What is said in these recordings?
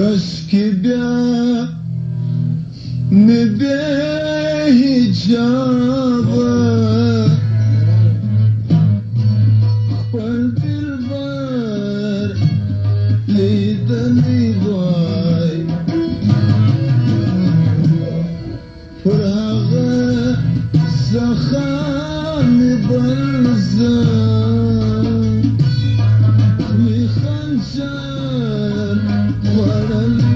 کاشکی بیا می بی حجابه خپل دلبر لیدلی وای پر هغه زخمی بلزم می خنجر خوړلی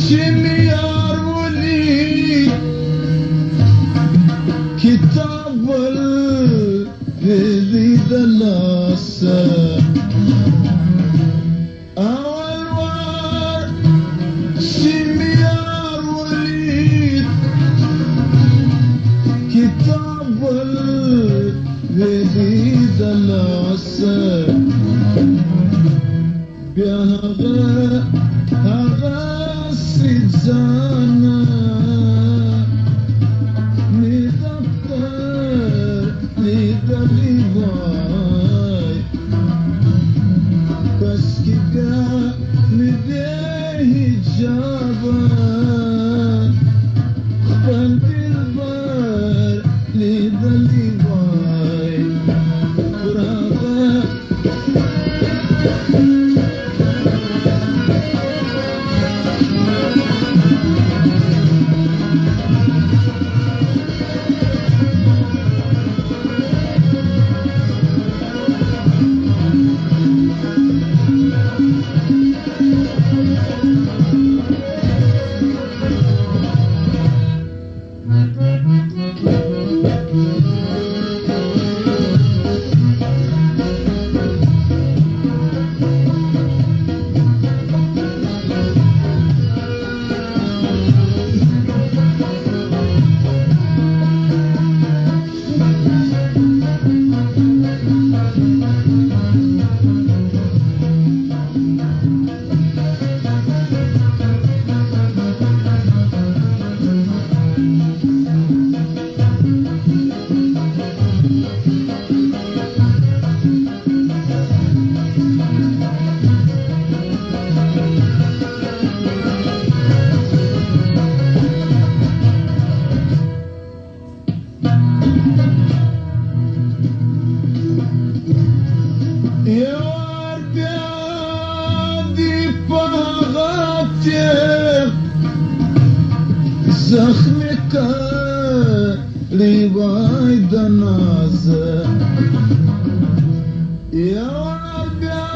شميار ولي كتاب الذي دلاسة أول وار شميار ولي كتاب الذي دلاسة بها زانا مدفتر لیدلی وای کاشکی بیا می بی حجابه خپل دلبر لیدلی وای پر هغه یار بیا دی پاغاتیم زخمی کلی وای دنازه یار بیا